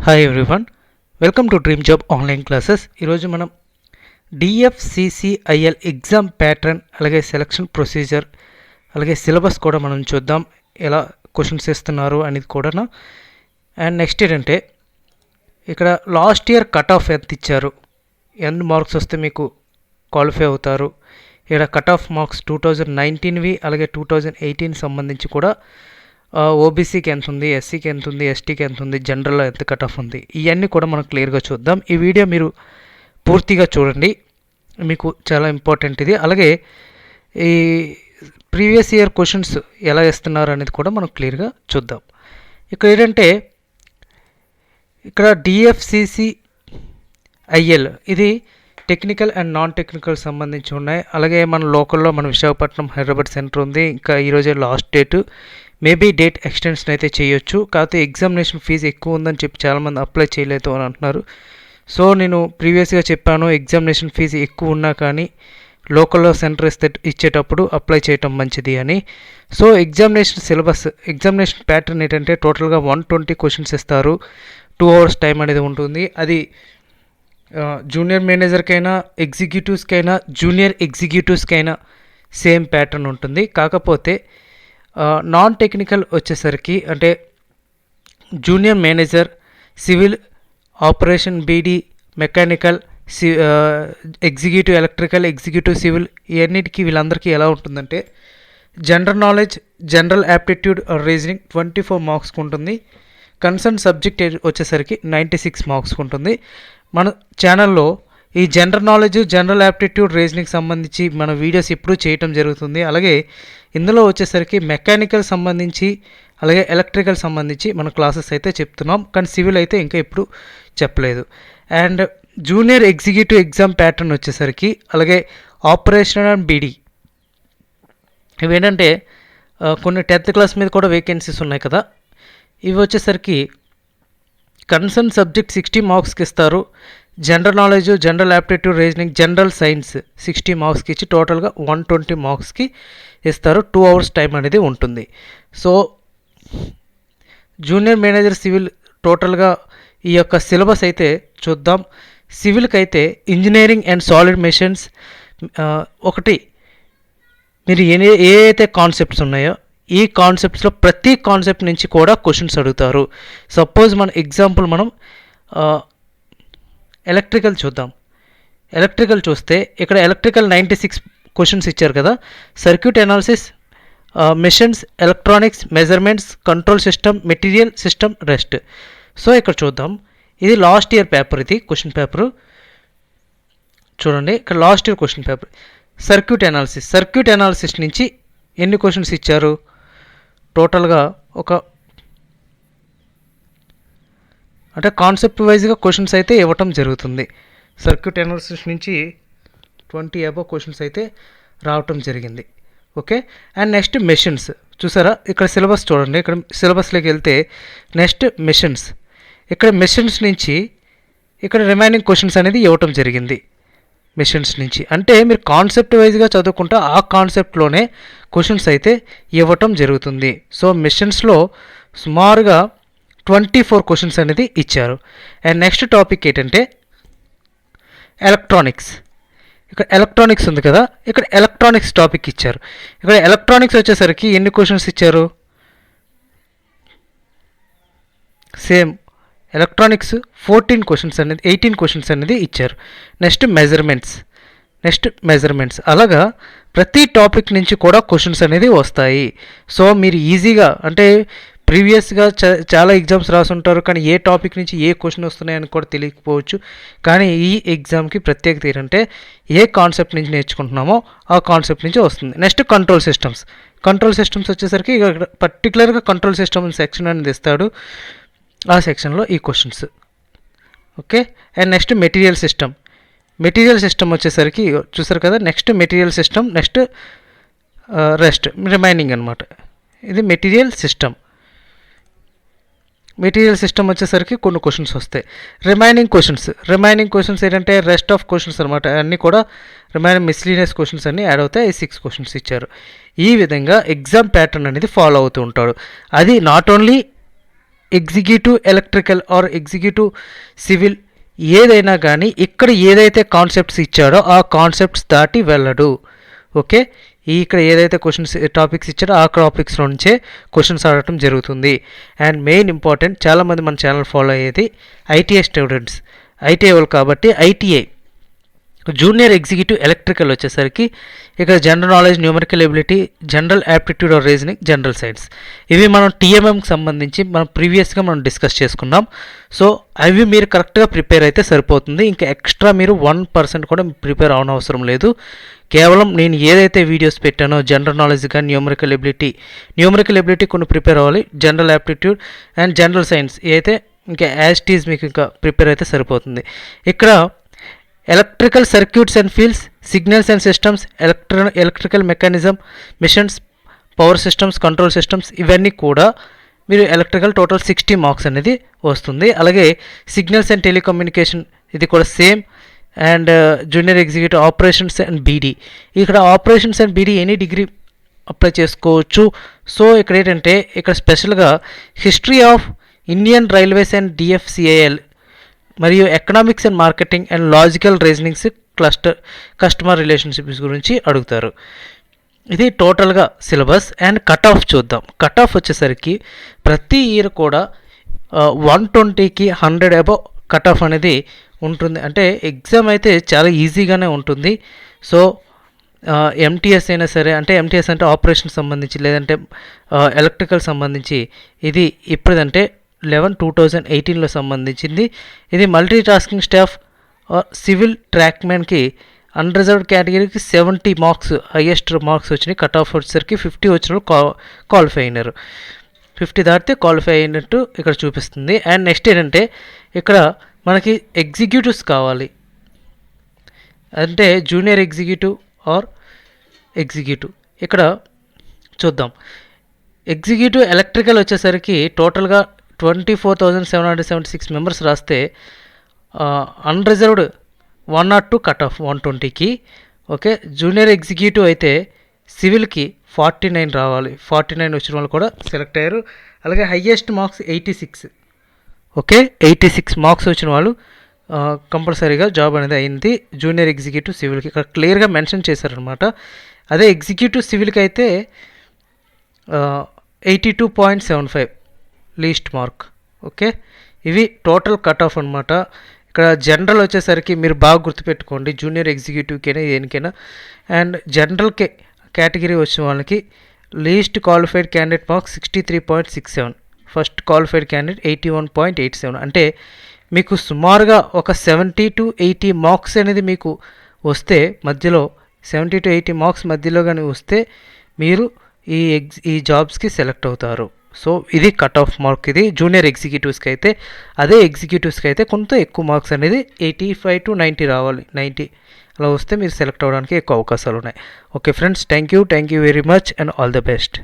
Hi everyone, welcome to dream job online classes. ఈరోజు మనం DFCCIL exam pattern, అలాగే selection procedure, అలాగే syllabus కూడా మనం చూద్దాం, ఎలా క్వశ్చన్స్ ఇస్తున్నారు అనేది కూడా. అండ్ నెక్స్ట్ ఏంటంటే ఇక్కడ లాస్ట్ ఇయర్ కట్ ఆఫ్ ఎంత ఇచ్చారు, ఎన్ని మార్క్స్ వస్తే మీకు క్వాలిఫై అవుతారు. ఇక్కడ కట్ ఆఫ్ మార్క్స్ 2019వి అలాగే 2018 సంబంధించి కూడా ఓబీసీకి ఎంత ఉంది, ఎస్సీకి ఎంత ఉంది, ఎస్టీకి ఎంత ఉంది, జనరల్లో ఎంత కట్ ఆఫ్ ఉంది, ఇవన్నీ కూడా మనం క్లియర్గా చూద్దాం. ఈ వీడియో మీరు పూర్తిగా చూడండి, మీకు చాలా ఇంపార్టెంట్ ఇది. అలాగే ఈ ప్రీవియస్ ఇయర్ క్వశ్చన్స్ ఎలా ఇస్తున్నారు అనేది కూడా మనం క్లియర్గా చూద్దాం. ఇక్కడ ఏంటంటే ఇక్కడ డిఎఫ్సిసిఐఎల్ ఇది టెక్నికల్ అండ్ నాన్ టెక్నికల్ సంబంధించి ఉన్నాయి. అలాగే మన లోకల్లో మన విశాఖపట్నం, హైదరాబాద్ సెంటర్ ఉంది. ఇంకా ఈరోజే last date, maybe date extension అయితే చేయొచ్చు. కాకపోతే ఎగ్జామినేషన్ ఫీజు ఎక్కువ ఉందని చెప్పి చాలామంది అప్లై చేయలేదు అని అంటున్నారు. సో నేను ప్రీవియస్గా చెప్పాను, ఎగ్జామినేషన్ ఫీజు ఎక్కువ ఉన్నా కానీ లోకల్లో సెంటర్ ఇచ్చేటప్పుడు అప్లై చేయటం మంచిది అని. So examination syllabus, examination pattern ఏంటంటే టోటల్గా 120 క్వశ్చన్స్ ఇస్తారు. 2 hours టైం అనేది ఉంటుంది. అది జూనియర్ మేనేజర్కైనా, ఎగ్జిక్యూటివ్స్కైనా, జూనియర్ ఎగ్జిక్యూటివ్స్కైనా సేమ్ ప్యాటర్న్ ఉంటుంది. కాకపోతే నాన్ టెక్నికల్ వచ్చేసరికి అంటే junior manager, civil, operation BD, mechanical, executive electrical, executive civil, ఇవన్నిటికీ వీళ్ళందరికీ ఎలా ఉంటుందంటే general knowledge, general aptitude, reasoning 24 మార్క్స్కి ఉంటుంది. కన్సర్న్ సబ్జెక్ట్ వచ్చేసరికి 96 మార్క్స్కి ఉంటుంది. మన ఛానల్లో ఈ general knowledge, general aptitude, reasoning సంబంధించి మన వీడియోస్ ఎప్పుడూ చేయటం జరుగుతుంది. అలాగే ఇందులో వచ్చేసరికి మెకానికల్ సంబంధించి, అలాగే ఎలక్ట్రికల్ సంబంధించి మన క్లాసెస్ అయితే చెప్తున్నాం. కానీ సివిల్ అయితే ఇంకా ఎప్పుడు చెప్పలేదు. And junior executive exam pattern వచ్చేసరికి, అలాగే ఆపరేషనల్ అండ్ బీడీ, ఇవేంటంటే కొన్ని 10th క్లాస్ మీద కూడా వేకెన్సీస్ ఉన్నాయి కదా, ఇవి వచ్చేసరికి కన్సర్న్ సబ్జెక్ట్ 60 మార్క్స్కి ఇస్తారు. General knowledge, general aptitude, reasoning, general science 60 మార్క్స్కి ఇచ్చి టోటల్గా 120 మార్క్స్కి ఇస్తారు. 2 hours టైం అనేది ఉంటుంది. సో జూనియర్ మేనేజర్ సివిల్ టోటల్గా ఈ యొక్క సిలబస్ అయితే చూద్దాం. సివిల్కి అయితే ఇంజనీరింగ్ అండ్ సాలిడ్ మెషిన్స్ ఒకటి, మీరు ఏ అయితే కాన్సెప్ట్స్ ఉన్నాయో ఈ కాన్సెప్ట్స్లో ప్రతి కాన్సెప్ట్ నుంచి కూడా క్వశ్చన్స్ అడుగుతారు. సపోజ్ మన ఎగ్జాంపుల్ మనం ఎలక్ట్రికల్ చూద్దాం. ఎలక్ట్రికల్ చూస్తే ఇక్కడ ఎలక్ట్రికల్ 96 క్వశ్చన్స్ ఇచ్చారు కదా. Circuit analysis, machines, electronics, measurements, control system, material system, rest. So ఇక్కడ చూద్దాం, ఇది లాస్ట్ ఇయర్ పేపర్, ఇది క్వశ్చన్ పేపరు చూడండి. ఇక్కడ last year question paper circuit analysis. Circuit analysis నుంచి ఎన్ని క్వశ్చన్స్ ఇచ్చారు, టోటల్గా ఒక అంటే కాన్సెప్ట్ వైజ్గా క్వశ్చన్స్ అయితే ఇవ్వటం జరుగుతుంది. సర్క్యూట్ అనాలిసిస్ నుంచి 20 above క్వశ్చన్స్ అయితే రావటం జరిగింది. ఓకే. అండ్ నెక్స్ట్ మెషిన్స్ చూసారా, ఇక్కడ సిలబస్ చూడండి. ఇక్కడ సిలబస్లోకి వెళ్తే నెక్స్ట్ మెషిన్స్, ఇక్కడ మెషిన్స్ నుంచి ఇక్కడ రిమైనింగ్ క్వశ్చన్స్ అనేది ఇవ్వటం జరిగింది. మెషిన్స్ నుంచి అంటే మీరు కాన్సెప్ట్ వైజ్గా చదువుకుంటా ఆ కాన్సెప్ట్లోనే క్వశ్చన్స్ అయితే ఇవ్వటం జరుగుతుంది. సో మెషిన్స్లో సుమారుగా 24 క్వశ్చన్స్ అనేది ఇచ్చారు. అండ్ నెక్స్ట్ టాపిక్ ఏంటంటే ఎలక్ట్రానిక్స్. ఇక్కడ ఎలక్ట్రానిక్స్ ఉంది కదా, ఇక్కడ ఎలక్ట్రానిక్స్ టాపిక్ ఇచ్చారు. ఇక్కడ ఎలక్ట్రానిక్స్ వచ్చేసరికి ఎన్ని క్వశ్చన్స్ ఇచ్చారు, సేమ్ ఎలక్ట్రానిక్స్ 18 క్వశ్చన్స్ అనేది ఇచ్చారు. నెక్స్ట్ మెజర్మెంట్స్ అలాగా ప్రతి టాపిక్ నుంచి కూడా క్వశ్చన్స్ అనేది వస్తాయి. సో మీరు ఈజీగా అంటే ప్రీవియస్గా చాలా ఎగ్జామ్స్ రాసుంటారు, కానీ ఏ టాపిక్ నుంచి ఏ క్వశ్చన్ వస్తున్నాయని కూడా తెలియకపోవచ్చు. కానీ ఈ ఎగ్జామ్కి ప్రత్యేకత ఏంటంటే ఏ కాన్సెప్ట్ నుంచి నేర్చుకుంటున్నామో ఆ కాన్సెప్ట్ నుంచి వస్తుంది. నెక్స్ట్ కంట్రోల్ సిస్టమ్స్ వచ్చేసరికి పర్టికులర్గా కంట్రోల్ సిస్టమ్ సెక్షన్ అనేది ఇస్తాడు, ఆ సెక్షన్లో ఈ questions. Okay. And next material system వచ్చేసరికి చూసారు కదా, next material system, next rest, remaining అనమాట. ఇది మెటీరియల్ సిస్టమ్ వచ్చేసరికి కొన్ని క్వశ్చన్స్ వస్తాయి. రిమైనింగ్ క్వశ్చన్స్ ఏంటంటే రెస్ట్ ఆఫ్ క్వశ్చన్స్ అనమాట. అన్నీ కూడా రిమైనింగ్ మిస్లీనియస్ క్వశ్చన్స్ అన్నీ యాడ్ అవుతాయి. 6 క్వశ్చన్స్ ఇచ్చారు. ఈ విధంగా ఎగ్జామ్ ప్యాటర్న్ అనేది ఫాలో అవుతూ ఉంటాడు. అది not only executive electrical or executive civil ఏదైనా కానీ ఇక్కడ ఏదైతే కాన్సెప్ట్స్ ఇచ్చాడో ఆ కాన్సెప్ట్స్ దాటి వెళ్ళడు. ఓకే, ఇక్కడ ఏదైతే క్వశ్చన్స్ టాపిక్స్ ఇచ్చారో ఆ టాపిక్స్లో నుంచే క్వశ్చన్స్ అడగటం జరుగుతుంది. అండ్ మెయిన్ ఇంపార్టెంట్, చాలామంది మన ఛానల్ ఫాలో అయ్యేది ఐటీఐ స్టూడెంట్స్, ఐటీఐ వాళ్ళు కాబట్టి ఐటీఐ జూనియర్ ఎగ్జిక్యూటివ్ ఎలక్ట్రికల్ వచ్చేసరికి ఇక్కడ general knowledge, numerical ability, general aptitude or reasoning, general science, ఇవి మనం టీఎంఎంకి సంబంధించి మనం ప్రీవియస్గా మనం డిస్కస్ చేసుకున్నాం. సో అవి మీరు కరెక్ట్గా ప్రిపేర్ అయితే సరిపోతుంది. ఇంకా ఎక్స్ట్రా మీరు 1% కూడా ప్రిపేర్ అవనవసరం లేదు. కేవలం నేను ఏదైతే వీడియోస్ పెట్టానో జనరల్ నాలెడ్జ్ కానీ న్యూమరికల్ ఎబిలిటీ కొన్ని ప్రిపేర్ అవ్వాలి, general aptitude and general science అయితే ఇంకా యాజ్ ఇట్ ఈజ్ మీకు ఇంకా ప్రిపేర్ అయితే సరిపోతుంది. ఇక్కడ electrical circuits and fields, signals and systems, electrical mechanism, machines, power systems, control systems, ఇవన్నీ కూడా మీరు ఎలక్ట్రికల్ టోటల్ 60 మార్క్స్ అనేది వస్తుంది. అలాగే సిగ్నల్స్ అండ్ టెలికమ్యూనికేషన్ ఇది కూడా same. And junior executive operations and BD, ఇక్కడ operations and BD any degree apply చేసుకోవచ్చు. సో ఇక్కడ ఏంటంటే ఇక్కడ స్పెషల్గా history of Indian railways and DFCIL మరియు economics and marketing and logical reasonings, customer relationships గురించి అడుగుతారు. ఇది టోటల్గా సిలబస్. అండ్ కట్ ఆఫ్ చూద్దాం. కట్ ఆఫ్ వచ్చేసరికి ప్రతి ఇయర్ కూడా 120కి 100 అబవ్ కట్ ఆఫ్ అనేది ఉంటుంది. అంటే ఎగ్జామ్ అయితే చాలా ఈజీగానే ఉంటుంది. సో ఎంటీఎస్ అయినా సరే, అంటే ఎంటీఎస్ అంటే ఆపరేషన్ సంబంధించి లేదంటే ఎలక్ట్రికల్ సంబంధించి ఇది ఇప్పుడంటే 11/2018లో సంబంధించింది. ఇది మల్టీ టాస్కింగ్ స్టాఫ్ సివిల్ ట్రాక్మెన్కి అన్రిజర్వ్డ్ కేటగిరీకి 70 మార్క్స్ హైయెస్ట్ మార్క్స్ వచ్చినాయి. కట్ ఆఫ్ వచ్చేసరికి 50 వచ్చిన క్వాలిఫై అయినారు. 50 దాటితే క్వాలిఫై అయినట్టు ఇక్కడ చూపిస్తుంది. అండ్ నెక్స్ట్ ఏంటంటే ఇక్కడ మనకి ఎగ్జిక్యూటివ్స్ కావాలి, అంటే జూనియర్ ఎగ్జిక్యూటివ్ ఆర్ ఎగ్జిక్యూటివ్. ఇక్కడ చూద్దాం. ఎగ్జిక్యూటివ్ ఎలక్ట్రికల్ వచ్చేసరికి టోటల్గా 24,776 మెంబర్స్ రాస్తే అన్రిజర్వ్డ్ 102 కట్ ఆఫ్ 120కి. ఓకే, జూనియర్ ఎగ్జిక్యూటివ్ అయితే సివిల్కి 49 రావాలి. 49 వచ్చిన వాళ్ళు కూడా సెలెక్ట్ అయ్యారు. అలాగే హయ్యెస్ట్ మార్క్స్ 86. ఓకే, 86 మార్క్స్ వచ్చిన వాళ్ళు కంపల్సరీగా జాబ్ అనేది అయింది జూనియర్ ఎగ్జిక్యూటివ్ సివిల్కి. ఇక్కడ క్లియర్గా మెన్షన్ చేశారనమాట. అదే ఎగ్జిక్యూటివ్ సివిల్కి అయితే 82.75 లీస్ట్ మార్క్. ఓకే, ఇవి టోటల్ కట్ ఆఫ్ అనమాట. ఇక్కడ జనరల్ వచ్చేసరికి మీరు బాగా గుర్తుపెట్టుకోండి, జూనియర్ ఎగ్జిక్యూటివ్కైనా దేనికైనా. అండ్ జనరల్ కేటగిరీ వచ్చిన వాళ్ళకి least qualified candidate marks 63.67, first qualified candidate 81.87. అంటే మీకు సుమారుగా ఒక 70 to 80 మార్క్స్ అనేది మీకు వస్తే, మధ్యలో 70 to 80 మార్క్స్ మధ్యలో కానీ వస్తే మీరు ఈ జాబ్స్కి సెలెక్ట్ అవుతారు. సో ఇది కట్ ఆఫ్ మార్క్. ఇది జూనియర్ ఎగ్జిక్యూటివ్స్కి అయితే. అదే ఎగ్జిక్యూటివ్స్కి అయితే కొంత ఎక్కువ మార్క్స్ అనేది 85 to 90 రావాలి. 90 అలా వస్తే మీరు సెలెక్ట్ అవ్వడానికి ఎక్కువ అవకాశాలు ఉన్నాయి. Okay friends, thank you very much and all the best.